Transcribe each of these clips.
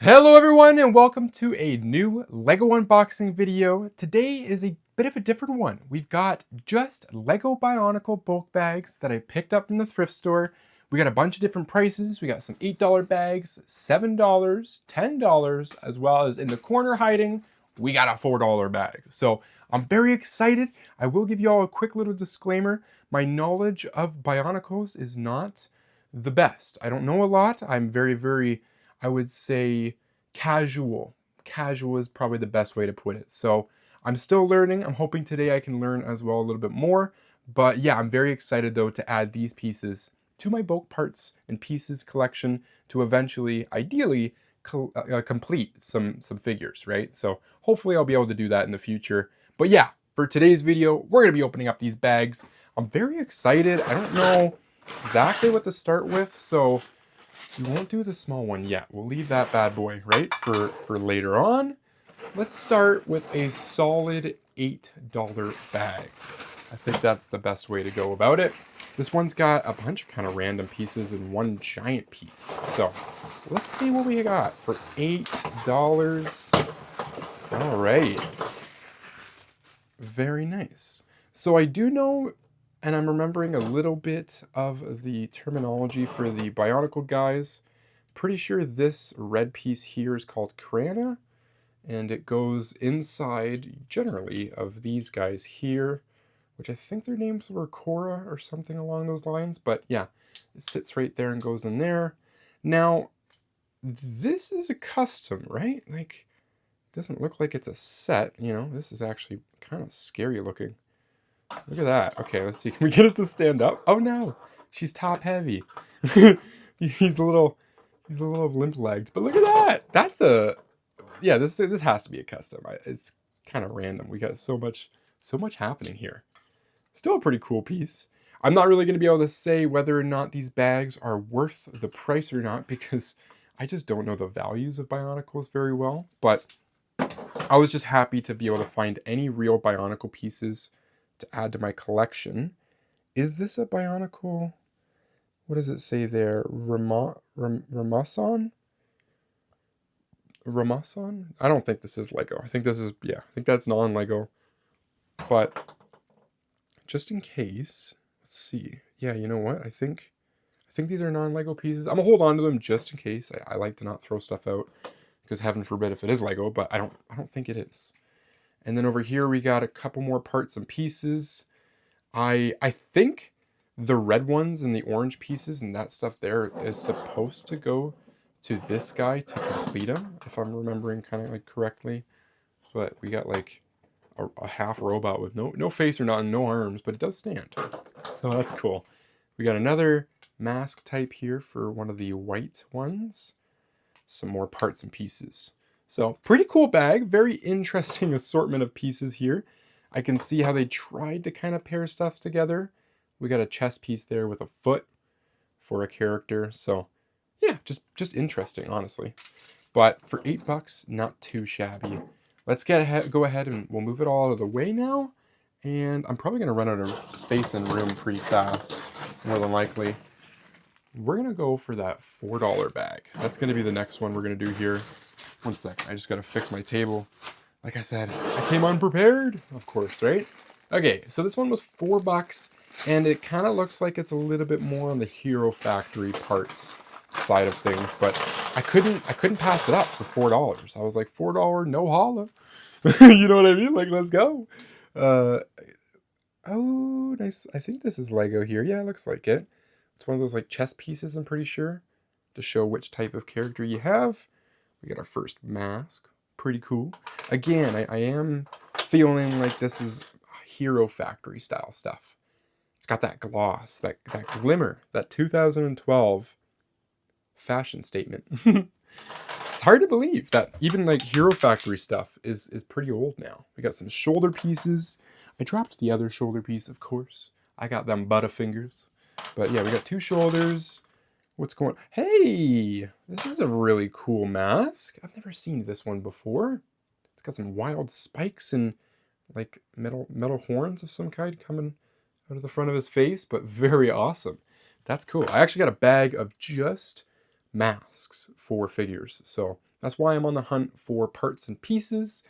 Hello everyone and welcome to a new LEGO unboxing video. Today is a bit of a different one. We've got just LEGO Bionicle bulk bags that I picked up in the thrift store. We got a bunch of different prices. We got some $8 bags, $7, $10, as well as in the corner hiding, we got a $4 bag. So I'm very excited. I will give you all a quick little disclaimer. My knowledge of Bionicles is not the best. I don't know a lot. I'm very, I would say casual. Casual is probably the best way to put it. So I'm still learning. I'm hoping today I can learn as well a little bit more. But yeah, I'm very excited though to add these pieces to my bulk parts and pieces collection to eventually, ideally, complete some figures, right? So hopefully I'll be able to do that in the future. But yeah, for today's video, we're going to be opening up these bags. I'm very excited. I don't know exactly what to start with, so we won't do the small one yet. We'll leave that bad boy, right, for later on. Let's start with a solid $8 bag. I think that's the best way to go about it. This one's got a bunch of kind of random pieces in one giant piece. So let's see what we got for $8. All right. Very nice. So I do know, and I'm remembering a little bit of the terminology for the Bionicle guys. Pretty sure this red piece here is called Crana, and it goes inside, generally, of these guys here, which I think their names were Cora or something along those lines, but yeah, it sits right there and goes in there. Now, this is a custom, right? Like, it doesn't look like it's a set, you know? This is actually kind of scary looking. Look at that. Okay, let's see. Can we get it to stand up? Oh no, she's top heavy. he's a little limp-legged. But look at that. That's a, yeah. This has to be a custom. It's kind of random. We got so much happening here. Still a pretty cool piece. I'm not really going to be able to say whether or not these bags are worth the price or not because I just don't know the values of Bionicles very well. But I was just happy to be able to find any real Bionicle pieces to add to my collection. Is this a Bionicle? What does it say there? Ramasan? Ramasan? I don't think this is Lego. I think this is, yeah, I think that's non-Lego. But just in case, let's see. Yeah, you know what? I think these are non-Lego pieces. I'm gonna hold on to them just in case. I like to not throw stuff out because heaven forbid if it is Lego, but I don't think it is. And then over here we got a couple more parts and pieces. I think the red ones and the orange pieces and that stuff there is supposed to go to this guy to complete him, if I'm remembering kind of like correctly. But we got like a half robot with no face or nothing, no arms, but it does stand. So that's cool. We got another mask type here for one of the white ones. Some more parts and pieces. So pretty cool bag, very interesting assortment of pieces here. I can see how they tried to kind of pair stuff together. We got a chest piece there with a foot for a character. So yeah, just interesting, honestly. But for $8, not too shabby. Let's go ahead and we'll move it all out of the way now. And I'm probably gonna run out of space and room pretty fast, more than likely. We're gonna go for that $4 bag. That's gonna be the next one we're gonna do here. One second, I just gotta fix my table. Like I said, I came unprepared, of course, right? Okay, so this one was $4, and it kind of looks like it's a little bit more on the Hero Factory parts side of things, but I couldn't pass it up for $4. I was like, $4, no holla. You know what I mean? Like, let's go. Oh, nice. I think this is Lego here. Yeah, it looks like it. It's one of those like chess pieces, I'm pretty sure, to show which type of character you have. We got our first mask. Pretty cool. Again, I am feeling like this is Hero Factory style stuff. It's got that gloss, that glimmer, that 2012 fashion statement. It's hard to believe that even like Hero Factory stuff is pretty old now. We got some shoulder pieces. I dropped the other shoulder piece, of course. I got them Butterfingers. But yeah, we got two shoulders. What's going on? Hey, this is a really cool mask. I've never seen this one before. It's got some wild spikes and like metal horns of some kind coming out of the front of his face, but very awesome. That's cool. I actually got a bag of just masks for figures. So That's why I'm on the hunt for parts and pieces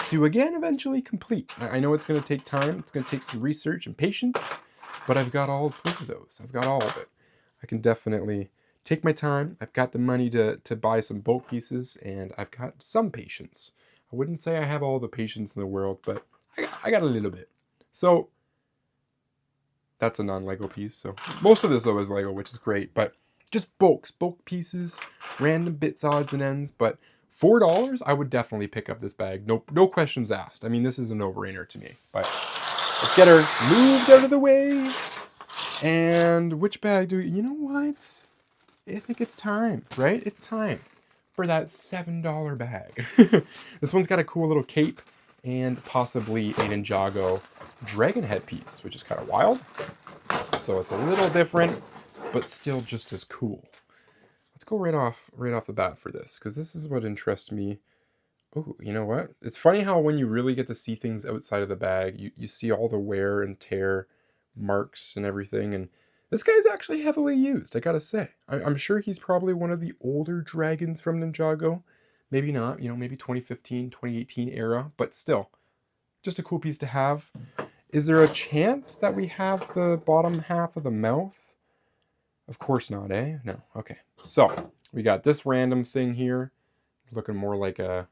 to, again, eventually complete. I know it's going to take time. It's going to take some research and patience, but I've got all three of those. I've got all of it. I can definitely take my time. I've got the money to buy some bulk pieces, and I've got some patience. I wouldn't say I have all the patience in the world, but I got a little bit. So that's a non-Lego piece. So most of this though is Lego, which is great, but just bulk pieces, random bits, odds and ends. But $4, I would definitely pick up this bag. No questions asked. I mean, this is a no-brainer to me. But let's get her moved out of the way. And which bag do we, you know what? I think it's time, right? It's time for that $7 bag. This one's got a cool little cape and possibly a Ninjago dragon head piece, which is kind of wild. So it's a little different, but still just as cool. Let's go right off the bat for this, because this is what interests me. Oh, you know what? It's funny how when you really get to see things outside of the bag, you see all the wear and tear marks and everything, and this guy's actually heavily used, I gotta say. I'm sure he's probably one of the older dragons from Ninjago. Maybe not, maybe 2015, 2018 era, but still, just a cool piece to have. Is there a chance that we have the bottom half of the mouth? Of course not, eh? No, okay. So, we got this random thing here, looking more like a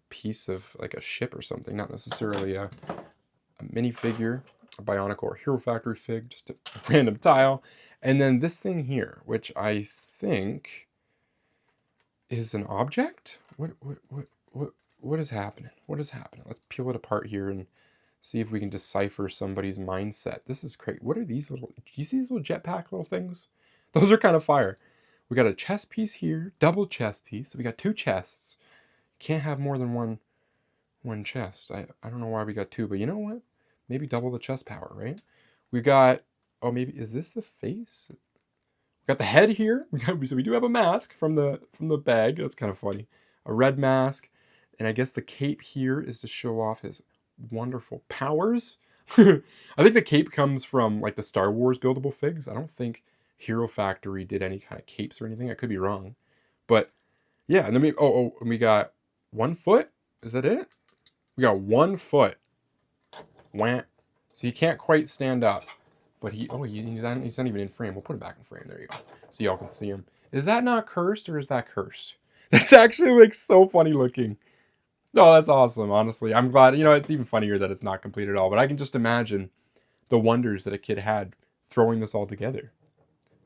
piece of, like a ship or something, not necessarily a minifigure. A bionicle or Hero Factory fig, just a random tile. And then this thing here, which I think is an object? What is happening? What is happening? Let's peel it apart here and see if we can decipher somebody's mindset. This is crazy. What are these little, do you see these little jetpack little things? Those are kind of fire. We got a chest piece here, double chest piece. So we got two chests. Can't have more than one chest. I don't know why we got two, but you know what? Maybe double the chest power, right? We got, oh, maybe, is this the face? We got the head here. So we do have a mask from the bag. That's kind of funny. A red mask. And I guess the cape here is to show off his wonderful powers. I think the cape comes from like the Star Wars buildable figs. I don't think Hero Factory did any kind of capes or anything. I could be wrong. But yeah, and then we got 1 foot. Is that it? We got 1 foot. Wah. So he can't quite stand up, but he's not even in frame. We'll put him back in frame. There you go. So y'all can see him. Is that not cursed or is that cursed? That's actually like so funny looking. No, that's awesome. Honestly, I'm glad. It's even funnier that it's not complete at all. But I can just imagine the wonders that a kid had throwing this all together.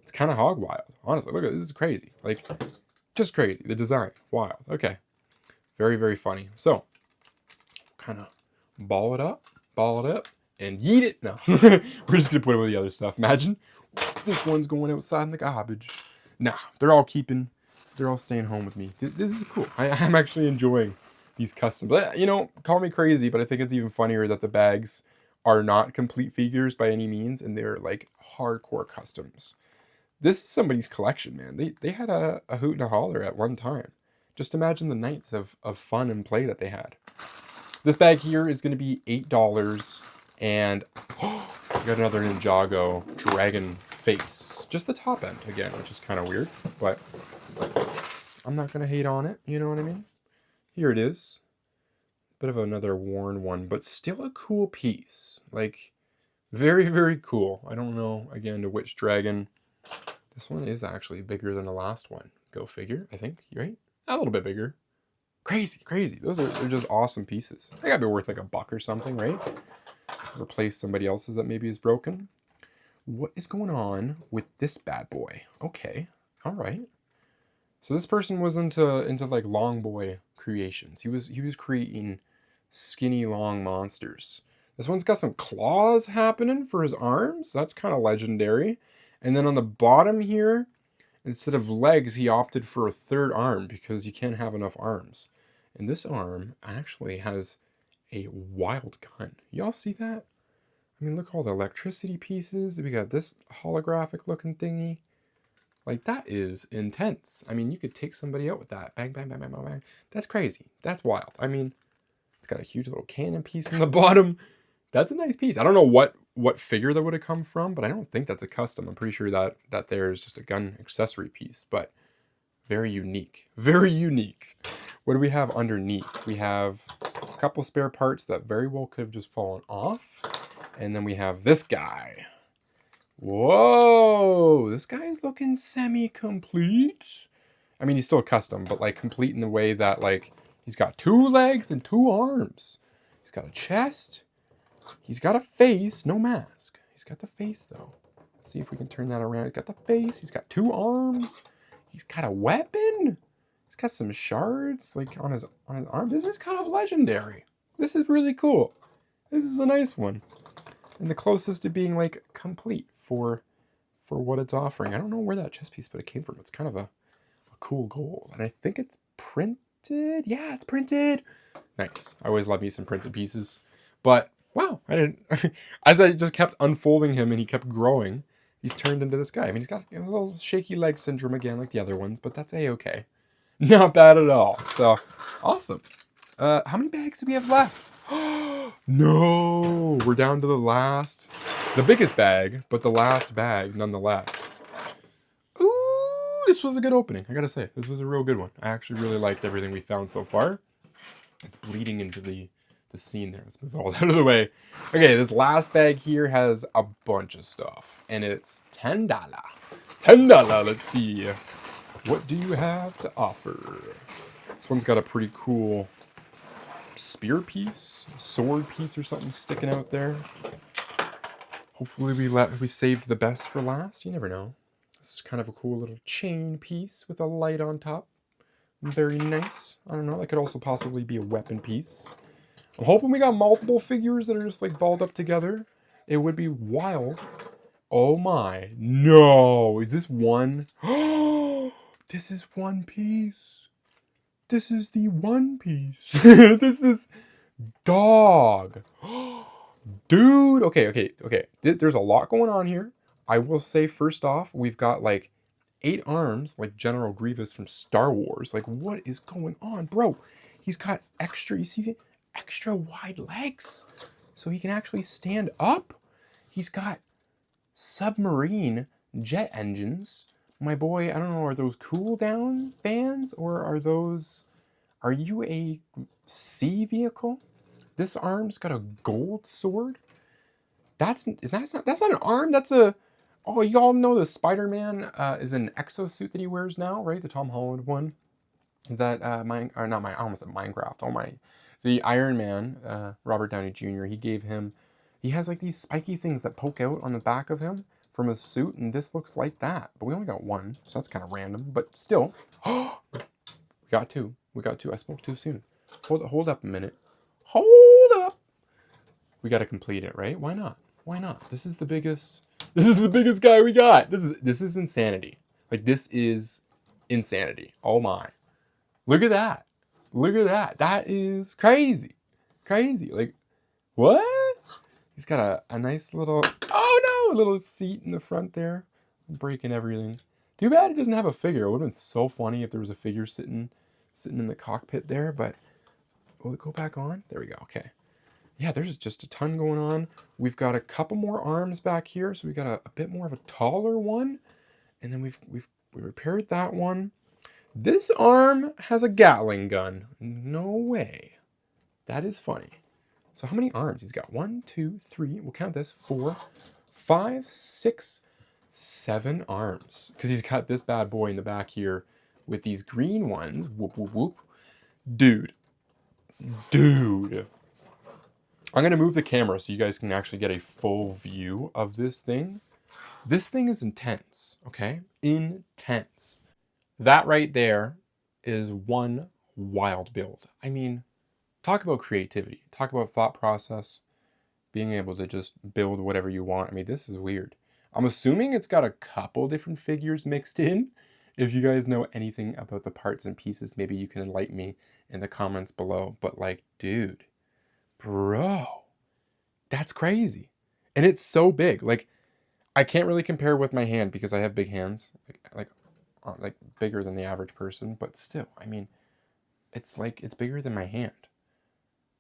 It's kind of hog wild. Honestly, look at this. Is crazy. Like, just crazy. The design, wild. Okay, very, very funny. So, kind of ball it up, and yeet it. No, we're just gonna put it with the other stuff. Imagine this one's going outside in the garbage. Nah, they're all staying home with me. This is cool. I'm actually enjoying these customs. Call me crazy, but I think it's even funnier that the bags are not complete figures by any means, and they're like hardcore customs. This is somebody's collection, man. They had a hoot and a holler at one time. Just imagine the nights of fun and play that they had. This bag here is going to be $8, and we got another Ninjago dragon face. Just the top end again, which is kind of weird, but I'm not going to hate on it. You know what I mean? Here it is. Bit of another worn one, but still a cool piece. Like, very, very cool. I don't know, again, to which dragon. This one is actually bigger than the last one. Go figure, I think, right? A little bit bigger. Crazy. They're just awesome pieces. They gotta be worth like $1 or something, right? Replace somebody else's that maybe is broken. What is going on with this bad boy? Okay, all right. So this person was into like long boy creations. He was creating skinny long monsters. This one's got some claws happening for his arms. That's kind of legendary. And then on the bottom here, instead of legs, he opted for a third arm because you can't have enough arms. And this arm actually has a wild gun. Y'all see that? I mean, look at all the electricity pieces. We got this holographic looking thingy. Like, that is intense. I mean, you could take somebody out with that. Bang, bang, bang, bang, bang, bang. That's crazy. That's wild. I mean, it's got a huge little cannon piece in the bottom. That's a nice piece. I don't know what figure that would have come from, but I don't think that's a custom. I'm pretty sure that there is just a gun accessory piece. But Very unique. Very unique. What do we have underneath? We have a couple spare parts that very well could have just fallen off. And then we have this guy. Whoa! This guy is looking semi-complete. I mean, he's still custom, but like complete in the way that like he's got 2 legs and 2 arms. He's got a chest. He's got a face, no mask. He's got the face though. Let's see if we can turn that around. He's got the face. He's got 2 arms. He's got a weapon. He's got some shards like on his arm. This is kind of legendary. This is really cool. This is a nice one. And the closest to being like complete for what it's offering. I don't know where that chest piece, but it came from. It's kind of a cool gold. And I think it's printed. Yeah, it's printed. Nice. I always love me some printed pieces. But wow, I didn't. As I just kept unfolding him and he kept growing, he's turned into this guy. I mean, he's got a little shaky leg syndrome again, like the other ones, but that's a-okay. Not bad at all. So awesome. How many bags do we have left? No, we're down to the biggest bag, but the last bag nonetheless. Ooh, this was a good opening. I gotta say, this was a real good one. I actually really liked everything we found so far. It's bleeding into the scene there. Let's move all out of the way. Okay, this last bag here has a bunch of stuff, and it's $10. $10. Let's see. What do you have to offer? This one's got a pretty cool spear piece, sword piece or something sticking out there. Hopefully we saved the best for last. You never know. This is kind of a cool little chain piece with a light on top. Very nice. I don't know. That could also possibly be a weapon piece. I'm hoping we got multiple figures that are just like balled up together. It would be wild. Oh my. No. Is this one? Oh, this is one piece. This is the one piece. This is dog. Dude. Okay. There's a lot going on here. I will say first off, we've got like 8 arms, like General Grievous from Star Wars. Like, what is going on, bro? He's got extra, you see the extra wide legs, so he can actually stand up. He's got submarine jet engines. My boy, I don't know, are those cool down fans or are you a sea vehicle? This arm's got a gold sword. That's not an arm. That's a. Oh, y'all know the Spider-Man is an exosuit that he wears now, right? The Tom Holland one. That I almost said Minecraft. Oh my, the Iron Man, Robert Downey Jr. He has like these spiky things that poke out on the back of him from his suit, and this looks like that. But we only got one, so that's kind of random. But still, we got two. I spoke too soon. Hold up a minute. Hold up. We got to complete it, right? Why not? This is the biggest guy we got. This is insanity. Like, this is insanity. Oh my. Look at that. That is crazy. Like, what? He's got a nice little, a little seat in the front there. I'm breaking everything. Too bad it doesn't have a figure. It would have been so funny if there was a figure sitting in the cockpit there, but will it go back on? There we go. Okay. Yeah, there's just a ton going on. We've got a couple more arms back here, so we got a bit more of a taller one, and then we repaired that one. This arm has a Gatling gun. No way. That is funny. So how many arms? He's got 1, 2, 3. We'll count this. 4, 5, 6, 7 arms. Because he's got this bad boy in the back here with these green ones. Whoop, whoop, whoop. Dude. I'm going to move the camera so you guys can actually get a full view of this thing. This thing is intense, okay? Intense. That right there is one wild build. I mean, talk about creativity. Talk about thought process. Being able to just build whatever you want. I mean, this is weird. I'm assuming it's got a couple different figures mixed in. If you guys know anything about the parts and pieces, maybe you can enlighten me in the comments below. But like, dude, bro, that's crazy. And it's so big. Like, I can't really compare with my hand because I have big hands, like bigger than the average person, but still, I mean, it's bigger than my hand.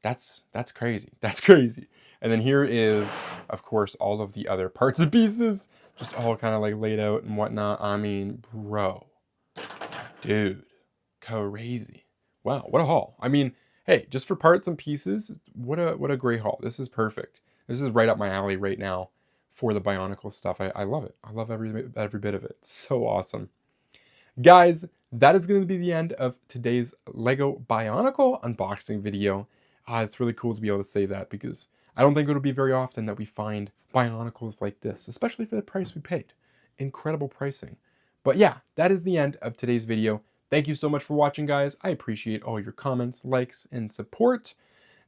That's crazy. And then here is, of course, all of the other parts and pieces, just all kind of like laid out and whatnot. I mean, bro, Dude, crazy. Wow, what a haul. I mean, hey, just for parts and pieces, what a great haul. This is perfect. This is right up my alley right now for the Bionicle stuff. I love it. I love every bit of it. It's so awesome. Guys, that is going to be the end of today's Lego Bionicle unboxing video. It's really cool to be able to say that because I don't think it'll be very often that we find Bionicles like this, especially for the price we paid. Incredible pricing. But yeah, that is the end of today's video. Thank you so much for watching, guys. I appreciate all your comments, likes, and support.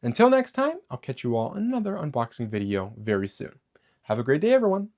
Until next time, I'll catch you all in another unboxing video very soon. Have a great day, everyone.